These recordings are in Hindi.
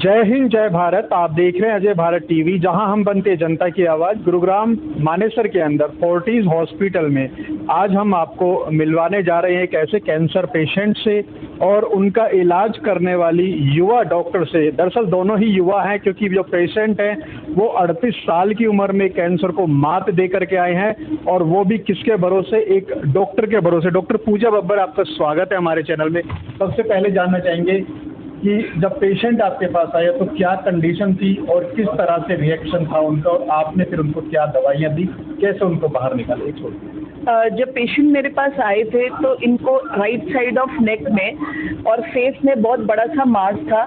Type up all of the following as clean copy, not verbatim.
जय हिंद जय भारत। आप देख रहे हैं अजय भारत टीवी, जहां हम बनते हैं जनता की आवाज़। गुरुग्राम मानेसर के अंदर फोर्टिस हॉस्पिटल में आज हम आपको मिलवाने जा रहे हैं एक ऐसे कैंसर पेशेंट से और उनका इलाज करने वाली युवा डॉक्टर से। दरअसल दोनों ही युवा हैं, क्योंकि जो पेशेंट हैं वो 38 साल की उम्र में कैंसर को मात दे करके आए हैं, और वो भी किसके भरोसे? एक डॉक्टर के भरोसे। डॉक्टर पूजा बब्बर, आपका स्वागत है हमारे चैनल में। सबसे पहले जानना चाहेंगे कि जब पेशेंट आपके पास आया तो क्या कंडीशन थी और किस तरह से रिएक्शन था उनका, और आपने फिर उनको क्या दवाइयाँ दी, कैसे उनको बाहर निकाले? जब पेशेंट मेरे पास आए थे तो इनको राइट साइड ऑफ नेक में और फेस में बहुत बड़ा सा मास था।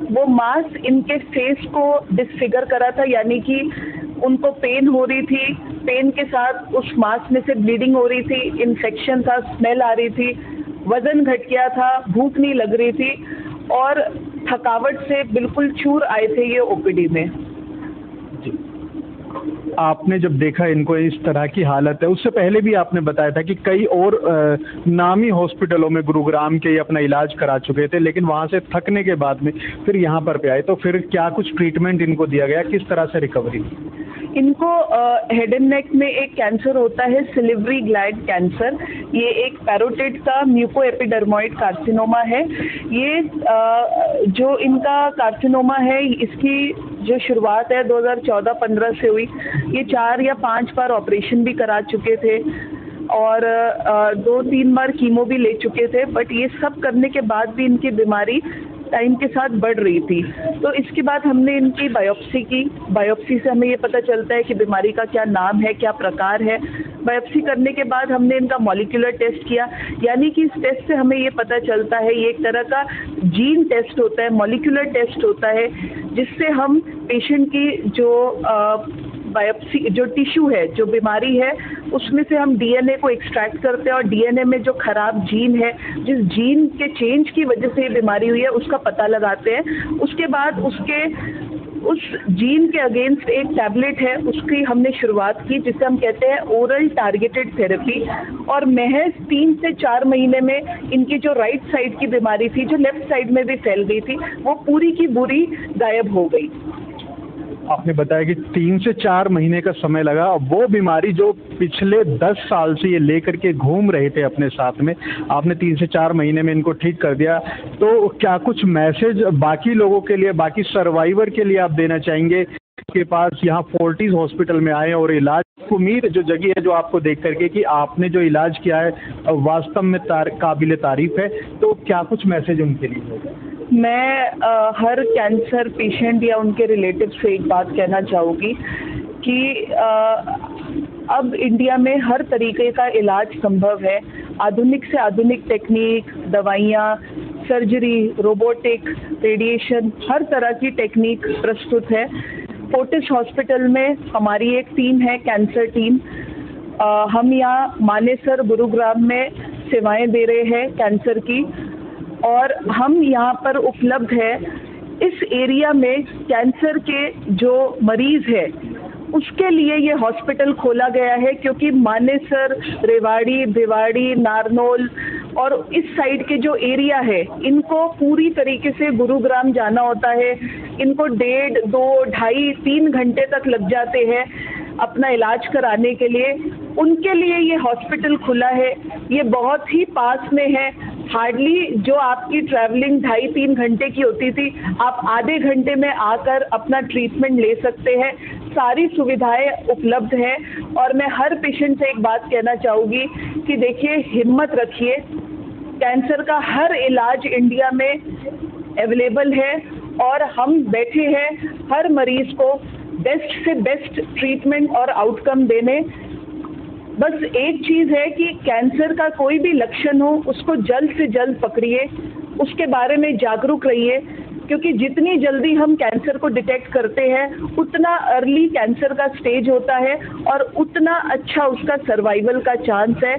वो मास इनके फेस को डिसफिगर करा था, यानी कि उनको पेन हो रही थी, पेन के साथ उस मास में से ब्लीडिंग हो रही थी, इन्फेक्शन था, स्मेल आ रही थी, वजन घट गया था, भूख नहीं लग रही थी और थकावट से बिल्कुल चूर आए थे ये ओपीडी में। आपने जब देखा इनको इस तरह की हालत है, उससे पहले भी आपने बताया था कि कई और नामी हॉस्पिटलों में गुरुग्राम के अपना इलाज करा चुके थे, लेकिन वहां से थकने के बाद में फिर यहाँ पर पे आए, तो फिर क्या कुछ ट्रीटमेंट इनको दिया गया, किस तरह से रिकवरी? इनको हेड एंड नेक में एक कैंसर होता है, सिलिवरी ग्लैंड कैंसर। ये एक पैरोटिड का म्यूको एपिडर्मोइड कार्सिनोमा है। ये जो इनका कार्सिनोमा है, इसकी जो शुरुआत है 2014-15 से हुई। ये 4 या 5 बार ऑपरेशन भी करा चुके थे और 2-3 बार कीमो भी ले चुके थे, बट ये सब करने के बाद भी इनकी बीमारी टाइम के साथ बढ़ रही थी। तो इसके बाद हमने इनकी बायोप्सी की। बायोप्सी से हमें ये पता चलता है कि बीमारी का क्या नाम है, क्या प्रकार है। बायोप्सी करने के बाद हमने इनका मॉलिक्यूलर टेस्ट किया, यानी कि इस टेस्ट से हमें ये पता चलता है, ये एक तरह का जीन टेस्ट होता है, मॉलिक्यूलर टेस्ट होता है, जिससे हम पेशेंट की जो बायोप्सी जो टिश्यू है, जो बीमारी है, उसमें से हम डीएनए को एक्सट्रैक्ट करते हैं और डीएनए में जो खराब जीन है, जिस जीन के चेंज की वजह से ये बीमारी हुई है, उसका पता लगाते हैं। उसके बाद उस जीन के अगेंस्ट एक टैबलेट है, उसकी हमने शुरुआत की, जिसे हम कहते हैं ओरल टारगेटेड थेरेपी। और महज 3 से 4 महीने में इनकी जो राइट साइड की बीमारी थी, जो लेफ्ट साइड में भी फैल गई थी, वो पूरी की पूरी गायब हो गई। आपने बताया कि 3 से 4 महीने का समय लगा। वो बीमारी जो पिछले 10 साल से ये लेकर के घूम रहे थे अपने साथ में, आपने 3 से 4 महीने में इनको ठीक कर दिया। तो क्या कुछ मैसेज बाकी लोगों के लिए, बाकी सर्वाइवर के लिए आप देना चाहेंगे के पास यहाँ फोर्टिस हॉस्पिटल में आए और इलाज? उम्मीद जो जगी है जो आपको देख करके कि आपने जो इलाज किया है वास्तव में काबिल तारीफ है, तो क्या कुछ मैसेज उनके लिए होगा? मैं हर कैंसर पेशेंट या उनके रिलेटिव से एक बात कहना चाहूँगी कि अब इंडिया में हर तरीके का इलाज संभव है। आधुनिक से आधुनिक टेक्निक, दवाइयाँ, सर्जरी, रोबोटिक, रेडिएशन, हर तरह की टेक्निक प्रस्तुत है। फोर्टिस हॉस्पिटल में हमारी एक टीम है, कैंसर टीम। हम यहाँ मानेसर गुरुग्राम में सेवाएं दे रहे हैं कैंसर की, और हम यहाँ पर उपलब्ध है। इस एरिया में कैंसर के जो मरीज़ है उसके लिए ये हॉस्पिटल खोला गया है, क्योंकि मानेसर, रेवाड़ी, भिवाड़ी, नारनौल और इस साइड के जो एरिया है, इनको पूरी तरीके से गुरुग्राम जाना होता है। इनको 1.5, 2, 2.5, 3 घंटे तक लग जाते हैं अपना इलाज कराने के लिए। उनके लिए ये हॉस्पिटल खुला है। ये बहुत ही पास में है। हार्डली जो आपकी ट्रैवलिंग 2.5-3 घंटे की होती थी, आप आधे घंटे में आकर अपना ट्रीटमेंट ले सकते हैं। सारी सुविधाएं उपलब्ध है। और मैं हर पेशेंट से एक बात कहना चाहूँगी कि देखिए, हिम्मत रखिए। कैंसर का हर इलाज इंडिया में अवेलेबल है और हम बैठे हैं हर मरीज को बेस्ट से बेस्ट ट्रीटमेंट और आउटकम देने। बस एक चीज़ है कि कैंसर का कोई भी लक्षण हो, उसको जल्द से जल्द पकड़िए, उसके बारे में जागरूक रहिए, क्योंकि जितनी जल्दी हम कैंसर को डिटेक्ट करते हैं, उतना अर्ली कैंसर का स्टेज होता है और उतना अच्छा उसका सर्वाइवल का चांस है।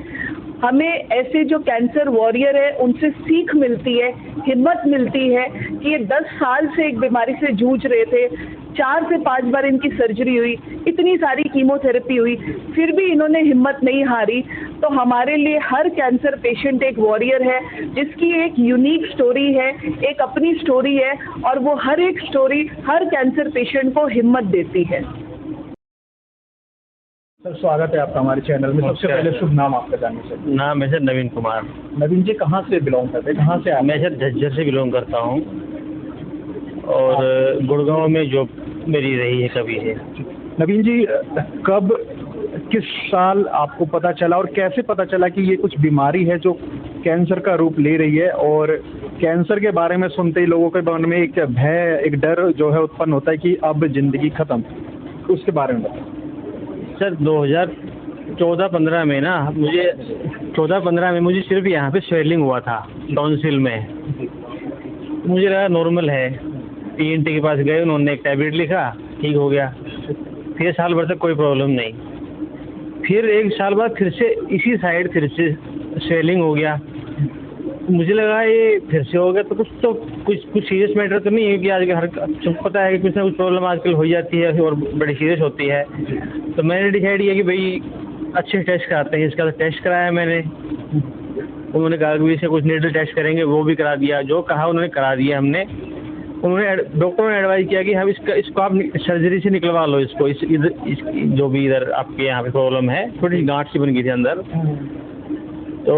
हमें ऐसे जो कैंसर वॉरियर है उनसे सीख मिलती है, हिम्मत मिलती है कि ये 10 साल से एक बीमारी से जूझ रहे थे, 4 से 5 बार इनकी सर्जरी हुई, इतनी सारी कीमोथेरेपी हुई, फिर भी इन्होंने हिम्मत नहीं हारी तो हमारे लिए हर कैंसर पेशेंट एक वॉरियर है, जिसकी एक यूनिक स्टोरी है, एक अपनी स्टोरी है, और वो हर एक स्टोरी हर कैंसर पेशेंट को हिम्मत देती है। सर, स्वागत है आपका हमारे चैनल में। सबसे पहले शुभ नाम आपका जानना चाहिए। नाम है सर नवीन कुमार। नवीन जी, कहाँ से बिलोंग करते हैं, कहाँ से आए? मैं सर झज्जर से बिलोंग करता हूँ और गुड़गांव में जॉब मेरी रही है कभी से। नवीन जी, कब किस साल आपको पता चला और कैसे पता चला कि ये कुछ बीमारी है जो कैंसर का रूप ले रही है, और कैंसर के बारे में सुनते ही लोगों के मन में एक भय, एक डर जो है उत्पन्न होता है कि अब जिंदगी खत्म, उसके बारे में बताएं। सर 2014-15 में ना मुझे 14-15 में मुझे सिर्फ यहाँ पे स्वेलिंग हुआ था टॉन्सिल में। मुझे लगा नॉर्मल है, ईएनटी के पास गए, उन्होंने एक टैबलेट लिखा, ठीक हो गया। फिर साल भर तक कोई प्रॉब्लम नहीं। फिर एक साल बाद फिर से इसी साइड फिर से स्वेलिंग हो गया। मुझे लगा ये फिर से हो गया तो कुछ सीरियस मैटर तो नहीं है, कि आजकल हर सबको पता है कि कुछ ना कुछ प्रॉब्लम आजकल हो जाती है और बड़ी सीरियस होती है। तो मैंने डिसाइड किया कि भाई अच्छे टेस्ट कराते हैं। इसका टेस्ट कराया मैंने, उन्होंने कहा कि इसे कुछ नीडल टेस्ट करेंगे, वो भी करा दिया, जो कहा उन्होंने करा दिया हमने। उन्होंने डॉक्टरों ने एडवाइस किया कि हम इसको आप सर्जरी से निकलवा लो, इसको जो भी इधर आपके यहाँ पे प्रॉब्लम है, थोड़ी गांठ सी बन गई थी अंदर। तो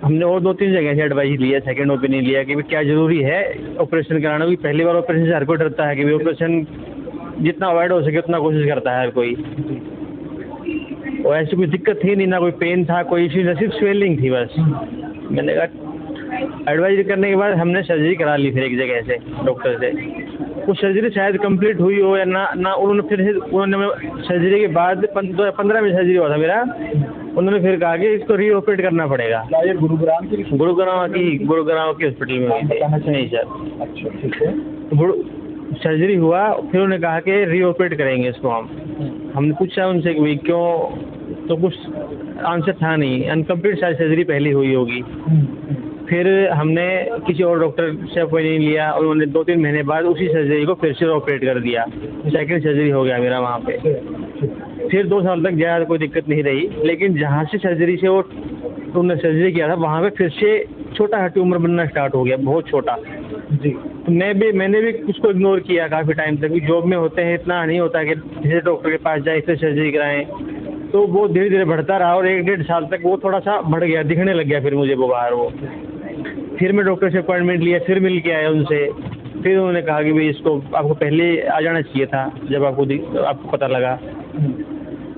हमने और 2-3 जगह से एडवाइस लिया, सेकंड ओपिनियन लिया कि क्या ज़रूरी है ऑपरेशन कराना। भी पहली बार ऑपरेशन से हर कोई डरता है कि भाई ऑपरेशन जितना अवॉइड हो सके उतना कोशिश करता है हर कोई। और ऐसी कोई दिक्कत थी नहीं, ना कोई पेन था, कोई इश्यू, ना सिर्फ स्वेलिंग थी बस। मैंने कहा एडवाइस करने के बाद हमने सर्जरी करा ली फिर एक जगह से डॉक्टर से। वो सर्जरी शायद कंप्लीट हुई हो या ना उन्होंने सर्जरी के बाद 15 में सर्जरी हुआ था मेरा। उन्होंने फिर कहा कि इसको रीऑपरेट करना पड़ेगा। ये गुरुग्राम की हॉस्पिटल में हुई थी। नहीं सर। अच्छा, ठीक है। सर्जरी हुआ, फिर उन्होंने कहा कि रीऑपरेट करेंगे इसको हम। हमने पूछा उनसे कि भाई क्यों, तो कुछ आंसर था नहीं, अनकम्प्लीट शायद सर्जरी पहले हुई होगी। फिर हमने किसी और डॉक्टर से अपॉइंटमेंट लिया और उन्होंने 2-3 महीने बाद उसी सर्जरी को फिर से ऑपरेट कर दिया। सेकंड सर्जरी हो गया मेरा वहाँ पे। फिर 2 साल तक ज़्यादा कोई दिक्कत नहीं रही। लेकिन जहाँ से सर्जरी से वो उन्होंने सर्जरी किया था वहाँ पे फिर से छोटा ट्यूमर बनना स्टार्ट हो गया, बहुत छोटा जी। तो मैंने भी उसको इग्नोर किया काफ़ी टाइम तक। जॉब में होते हैं, इतना नहीं होता कि किसी डॉक्टर के पास जाए फिर सर्जरी कराएं। तो वो धीरे धीरे बढ़ता रहा और 1-1.5 साल तक वो थोड़ा सा बढ़ गया, दिखने लग गया फिर मुझे वो बाहर वो। फिर मैं डॉक्टर से अपॉइंटमेंट लिया, फिर मिल के आया उनसे। फिर उन्होंने कहा कि भाई इसको आपको पहले आ जाना चाहिए था जब आपको पता लगा।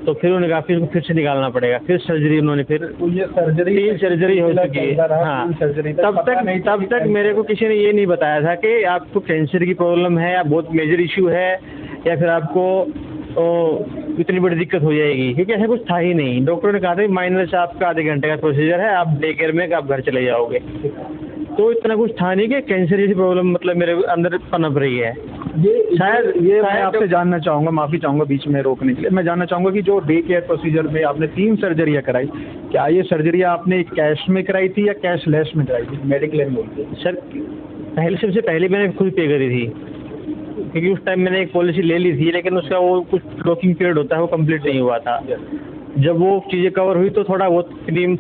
तो फिर उन्होंने कहा फिर से निकालना पड़ेगा। फिर सर्जरी उन्होंने फिर 3 सर्जरी हो चुकी है। हाँ, तब तक मेरे को किसी ने ये नहीं बताया था कि आपको कैंसर की प्रॉब्लम है या बहुत मेजर इश्यू है या फिर आपको इतनी बड़ी दिक्कत हो जाएगी, क्योंकि ऐसा कुछ था ही नहीं। डॉक्टर ने कहा था माइनर से आपका आधे घंटे का प्रोसीजर है, आप डे केयर में आप घर चले जाओगे। तो इतना कुछ था नहीं कि कैंसर जैसी प्रॉब्लम मतलब मेरे अंदर पनप रही है। शायद मैं आपसे जानना चाहूँगा, माफ़ी चाहूँगा बीच में रोकने के लिए। मैं जानना चाहूँगा कि जो डे केयर प्रोसीजर में आपने 3 सर्जरियाँ कराई, क्या ये सर्जरियाँ आपने कैश में कराई थी या कैशलेस में कराई थी, मेडिक्लेम में? सर सबसे पहले मैंने खुद पे करी थी, क्योंकि उस टाइम मैंने एक पॉलिसी ले ली थी, लेकिन उसका वो कुछ लॉकिंग पीरियड होता है वो कंप्लीट नहीं हुआ था। जब वो चीज़ें कवर हुई तो थोड़ा बहुत क्रीम,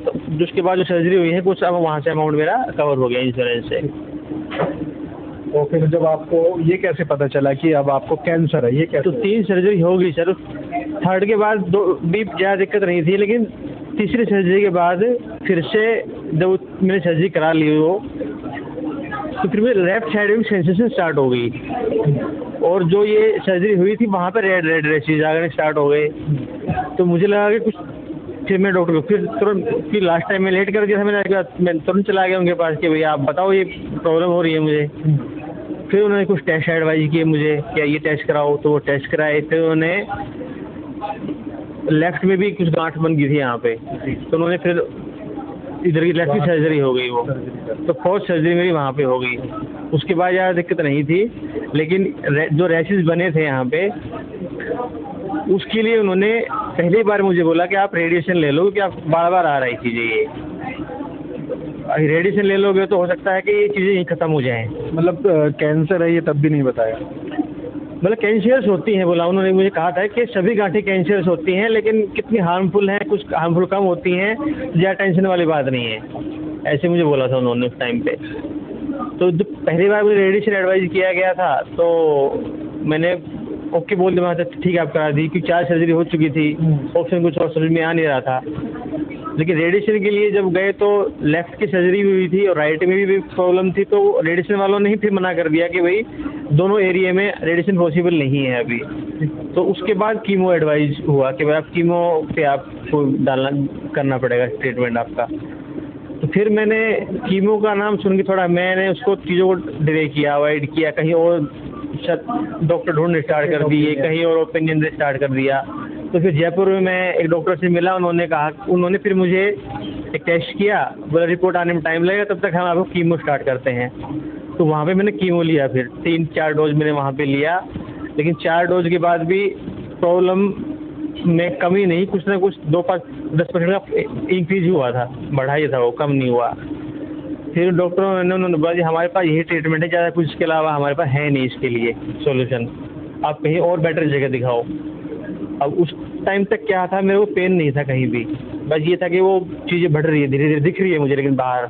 उसके बाद जो सर्जरी हुई है कुछ अब वहाँ से अमाउंट मेरा कवर हो गया इंश्योरेंस से। तो फिर जब आपको ये कैसे पता चला कि अब आपको कैंसर है, ये कैसे? तो 3 सर्जरी हो गई सर। 3rd के बाद भी ज़्यादा दिक्कत नहीं थी, लेकिन तीसरी सर्जरी के बाद फिर से जब मैंने सर्जरी करा ली वो, तो फिर मेरे लेफ्ट साइड में सेंसेशन स्टार्ट हो गई और जो ये सर्जरी हुई थी वहाँ पर रेड रेशेज आगे स्टार्ट हो गए। तो मुझे लगा कि कुछ, फिर मैं डॉक्टर को फिर तुरंत लास्ट टाइम में लेट कर दिया था। मैं तुरंत चला गया उनके पास कि भैया आप बताओ ये प्रॉब्लम हो रही है मुझे। फिर उन्होंने कुछ टेस्ट एडवाइज किए मुझे, क्या ये टेस्ट कराओ, तो वो टेस्ट कराए। फिर उन्होंने लेफ्ट में भी कुछ गांठ बन गई थी यहाँ पे, तो उन्होंने फिर इधर की लेफ्ट की सर्जरी हो गई वो। तो 4th सर्जरी मेरी वहाँ पे हो गई। उसके बाद ज़्यादा दिक्कत नहीं थी, लेकिन जो रैशेज बने थे यहाँ पे उसके लिए उन्होंने पहली बार मुझे बोला कि आप रेडिएशन ले लो, क्योंकि आप बार आ रही चीज़ें ये रेडिएशन ले लोगे तो हो सकता है कि ये चीज़ें यहीं ख़त्म हो जाएं। मतलब कैंसर है ये तब भी नहीं बताया? मतलब कैंसरस होती हैं, बोला उन्होंने, मुझे कहा था कि सभी गांठें कैंसरस होती हैं, लेकिन कितनी हार्मफुल हैं, कुछ हार्मफुल कम होती हैं, ज़्यादा टेंशन वाली बात नहीं है, ऐसे मुझे बोला था उन्होंने उस टाइम पे। तो जब पहली बार मुझे रेडिएशन एडवाइज किया गया था तो मैंने ओके बोल दिया था, ठीक है आप करा दी, क्योंकि 4 सर्जरी हो चुकी थी, ऑप्शन कुछ और समझ में आ नहीं रहा था। लेकिन रेडिएशन के लिए जब गए तो लेफ्ट की सर्जरी भी हुई थी और राइट में भी प्रॉब्लम थी, तो रेडिएशन वालों ने ही फिर मना कर दिया कि भाई दोनों एरिया में रेडिएशन पॉसिबल नहीं है अभी। तो उसके बाद कीमो एडवाइज हुआ कि भाई आप कीमो पे आपको डालना करना पड़ेगा ट्रीटमेंट आपका। तो फिर मैंने कीमो का नाम सुन के थोड़ा मैंने उसको चीज़ों को डिले किया, अवॉइड किया, कहीं और डॉक्टर ढूंढने स्टार्ट कर दिए, कहीं और ओपिनियन स्टार्ट कर दिया। तो फिर जयपुर में मैं एक डॉक्टर से मिला, उन्होंने फिर मुझे एक टेस्ट किया, बोला रिपोर्ट आने में टाइम लगेगा, तब तक हम आपको कीमो स्टार्ट करते हैं। तो वहाँ पे मैंने कीमो लिया, फिर 3-4 डोज मैंने वहाँ पे लिया, लेकिन 4 डोज के बाद भी प्रॉब्लम में कमी नहीं, कुछ ना कुछ 2-10% का इंक्रीज हुआ था, बढ़ाई था वो, कम नहीं हुआ। फिर डॉक्टरों ने उन्होंने बोला जी हमारे पास यही ट्रीटमेंट है, ज़्यादा कुछ इसके अलावा हमारे पास है नहीं इसके लिए सॉल्यूशन, आप कहीं और बेटर जगह दिखाओ। अब उस टाइम तक क्या था, मेरे को पेन नहीं था कहीं भी, बस ये था कि वो चीज़ें बढ़ रही है, धीरे धीरे दिख रही है मुझे, लेकिन बाहर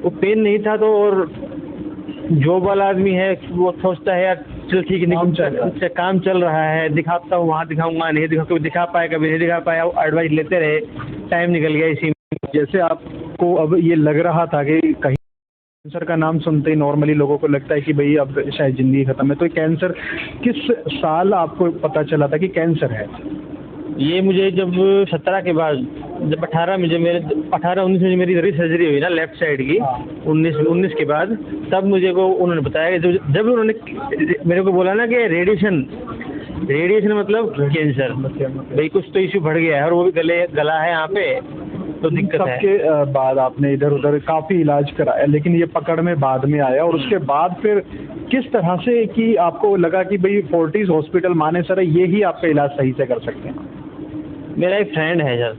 वो पेन नहीं था। तो और जॉब वाला आदमी है वो सोचता है यार चल ठीक है, काम चल रहा है, दिखाता हूँ, वहाँ दिखाऊंगा, नहीं दिखा, कभी दिखा पाया कभी नहीं दिखा पाया, एडवाइस लेते रहे, टाइम निकल गया इसी में। जैसे आपको अब ये लग रहा था कि कहीं कैंसर का नाम सुनते ही नॉर्मली लोगों को लगता है कि भाई अब शायद ज़िंदगी ख़त्म है, तो कैंसर किस साल आपको पता चला था कि कैंसर है? ये मुझे जब 17 के बाद, जब 18 में, जब मेरे 18-19 में मेरी सर्जरी हुई ना लेफ्ट साइड की, 19 के बाद, तब मुझे को उन्होंने बताया कि जब उन्होंने मेरे को बोला ना कि रेडिएशन मतलब कैंसर, भाई कुछ तो इश्यू बढ़ गया है और वो भी गला है यहाँ पे, तो दिक्कत है। सबके बाद आपने इधर उधर काफ़ी इलाज कराया, लेकिन ये पकड़ में बाद में आया, और उसके बाद फिर किस तरह से कि आपको लगा कि भाई फोर्टिस हॉस्पिटल मानेसर है, ये ही आपका इलाज सही से कर सकते हैं? मेरा एक फ्रेंड है सर,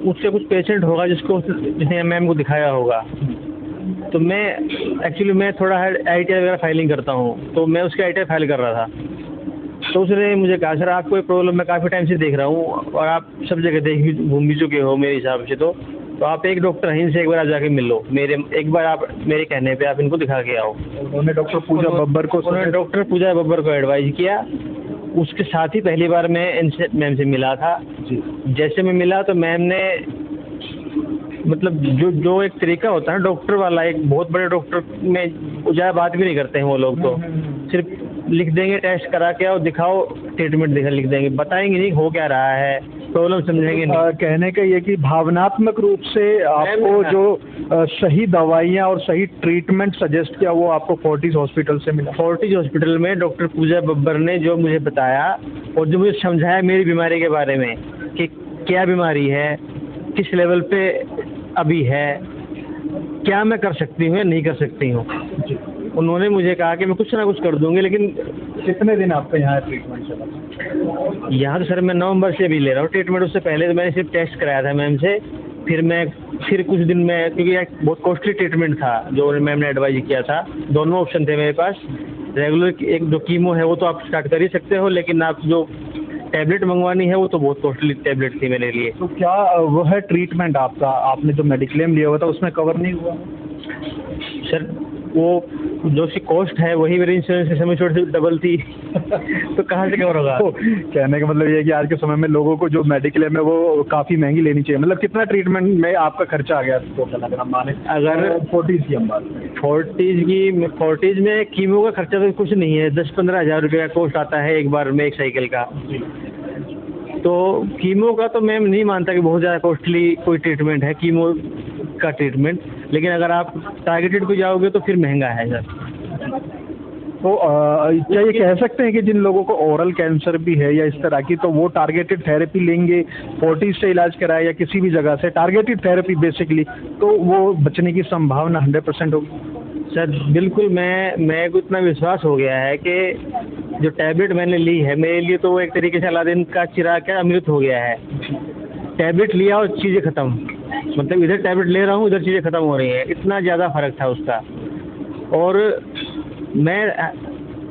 उसके कुछ पेशेंट होगा जिसने मैम को दिखाया होगा, तो मैं थोड़ा ITI वगैरह फाइलिंग करता हूँ, तो मैं उसके ITI फाइल कर रहा था। तो उसने मुझे कहा सर आपको प्रॉब्लम मैं काफ़ी टाइम से देख रहा हूँ और आप सब जगह घूम भी चुके हो मेरे हिसाब से, तो आप एक डॉक्टर हैं, इनसे एक बार आप जाके मिल लो, एक बार आप मेरे कहने पे आप इनको दिखा के आओ। उन्होंने डॉक्टर पूजा बब्बर को एडवाइस किया। उसके साथ ही पहली बार मैं मैम से मिला था। जैसे मैं मिला तो मैम ने मतलब जो एक तरीका होता है डॉक्टर वाला, एक बहुत बड़े डॉक्टर में ज़्यादा बात भी नहीं करते हैं वो लोग, तो सिर्फ लिख देंगे टेस्ट करा के और दिखाओ, ट्रीटमेंट लिख देंगे, बताएंगे नहीं हो क्या रहा है, प्रॉब्लम समझेंगे नहीं। कहने का ये कि भावनात्मक रूप से आपको जो सही दवाइयाँ और सही ट्रीटमेंट सजेस्ट किया वो आपको फोर्टिस हॉस्पिटल से मिला? फोर्टिस हॉस्पिटल में डॉक्टर पूजा बब्बर ने जो मुझे बताया और जो मुझे समझाया मेरी बीमारी के बारे में कि क्या बीमारी है, किस लेवल पे अभी है, क्या मैं कर सकती हूँ या नहीं कर सकती हूँ, उन्होंने मुझे कहा कि मैं कुछ ना कुछ कर दूंगी। लेकिन कितने दिन आपका यहाँ ट्रीटमेंट चला? यहाँ तो सर मैं नवंबर से भी ले रहा हूँ ट्रीटमेंट। उससे पहले तो मैंने सिर्फ टेस्ट कराया था मैम से, फिर कुछ दिन में, क्योंकि बहुत कॉस्टली ट्रीटमेंट था जो मैम ने एडवाइज किया था, दोनों ऑप्शन थे मेरे पास। रेगुलर एक जो कीमो है वो तो आप स्टार्ट कर ही सकते हो, लेकिन आप जो टैबलेट मंगवानी है वो तो बहुत कॉस्टली टैबलेट थी मेरे लिए। तो क्या वो है ट्रीटमेंट आपका, आपने जो मेडिक्लेम लिया हुआ था उसमें कवर नहीं हुआ? सर वो जो सी कॉस्ट है वही मेरे इंश्योरेंस के समय से डबल थी तो कहाँ से कवर होगा? तो कहने का मतलब ये है कि आज के समय में लोगों को जो मेडिक्लेम है वो काफ़ी महंगी लेनी चाहिए। मतलब कितना ट्रीटमेंट में आपका खर्चा आ गया टोटल अगर हम माने? अगर फोर्टिस की हम बात करें, फोर्टिस में कीमो का खर्चा तो कुछ नहीं है, 10-15 हज़ार रुपये का कॉस्ट आता है एक बार में एक साइकिल का। तो कीमो का तो मैं नहीं मानता कि बहुत ज़्यादा कॉस्टली कोई ट्रीटमेंट है कीमो का ट्रीटमेंट, लेकिन अगर आप टारगेटेड पे जाओगे तो फिर महंगा है सर। तो क्या ये कह सकते हैं कि जिन लोगों को ओरल कैंसर भी है या इस तरह की, तो वो टारगेटेड थेरेपी लेंगे, फोर्टिस से इलाज कराए या किसी भी जगह से टारगेटेड थेरेपी बेसिकली, तो वो बचने की संभावना 100% होगी? सर बिल्कुल, मैं को इतना विश्वास हो गया है कि जो टैबलेट मैंने ली है मेरे लिए तो वो एक तरीके से अलादीन का चिराग का अमृत हो गया है। टैबलेट लिया और चीज़ें ख़त्म, मतलब इधर टैबलेट ले रहा हूँ, इधर चीज़ें ख़त्म हो रही हैं, इतना ज़्यादा फ़र्क था उसका। और मैं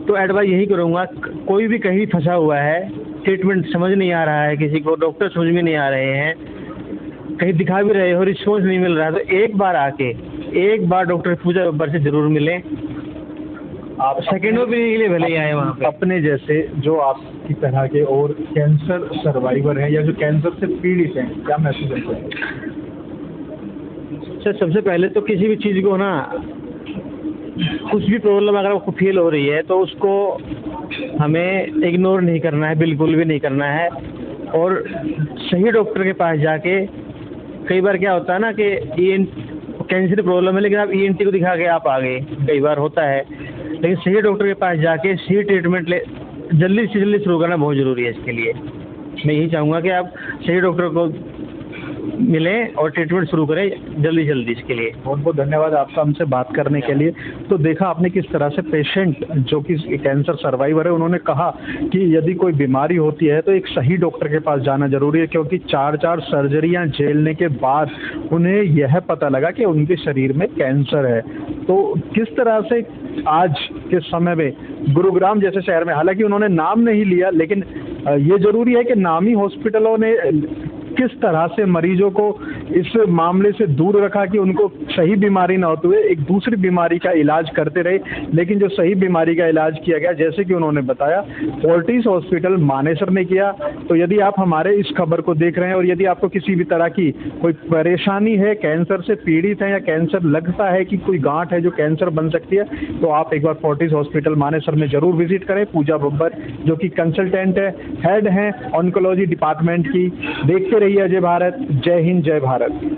तो एडवाइस यही करूँगा, कोई भी कहीं फंसा हुआ है, ट्रीटमेंट समझ नहीं आ रहा है, किसी को डॉक्टर समझ में नहीं आ रहे हैं, कहीं दिखा भी रहे हो, रिस्पॉन्स नहीं मिल रहा है, तो एक बार डॉक्टर पूजा बब्बर से ज़रूर मिलें। आप सेकेंड ओपिनियन के लिए भले ही आए वहाँ पे। अपने जैसे जो आपकी तरह के और कैंसर सर्वाइवर हैं या जो कैंसर से पीड़ित हैं, क्या मैसेज देते हैं? सर, सबसे पहले तो किसी भी चीज़ को ना, कुछ भी प्रॉब्लम अगर आपको फील हो रही है तो उसको हमें इग्नोर नहीं करना है, बिल्कुल भी नहीं करना है, और सही डॉक्टर के पास जाके, कई बार क्या होता है ना कि कैंसर प्रॉब्लम है लेकिन आप ENT को दिखा के आप आ गए, कई बार होता है, लेकिन सही डॉक्टर के पास जाके सही ट्रीटमेंट जल्दी से जल्दी शुरू करना बहुत ज़रूरी है। इसके लिए मैं यही चाहूँगा कि आप सही डॉक्टर को मिलें और ट्रीटमेंट शुरू करें जल्दी जल्दी। इसके लिए बहुत बहुत धन्यवाद आपका हमसे बात करने के लिए। तो देखा आपने किस तरह से पेशेंट जो कि कैंसर सर्वाइवर है, उन्होंने कहा कि यदि कोई बीमारी होती है तो एक सही डॉक्टर के पास जाना जरूरी है, क्योंकि 4 सर्जरियां झेलने के बाद उन्हें यह पता लगा कि उनके शरीर में कैंसर है। तो किस तरह से आज के समय में गुरुग्राम जैसे शहर में, हालांकि उन्होंने नाम नहीं लिया, लेकिन ये जरूरी है कि नामी हॉस्पिटलों ने किस तरह से मरीजों को इस मामले से दूर रखा कि उनको सही बीमारी ना होते हुए एक दूसरी बीमारी का इलाज करते रहे, लेकिन जो सही बीमारी का इलाज किया गया, जैसे कि उन्होंने बताया, फोर्टिस हॉस्पिटल मानेसर ने किया। तो यदि आप हमारे इस खबर को देख रहे हैं और यदि आपको किसी भी तरह की कोई परेशानी है, कैंसर से पीड़ित है या कैंसर लगता है कि कोई गांठ है जो कैंसर बन सकती है, तो आप एक बार फोर्टिस हॉस्पिटल मानेसर में जरूर विजिट करें। पूजा बब्बर जो कि कंसल्टेंट है, हेड हैं ऑन्कोलॉजी डिपार्टमेंट की। देखते रहिए अजय भारत। जय हिंद, जय भारत।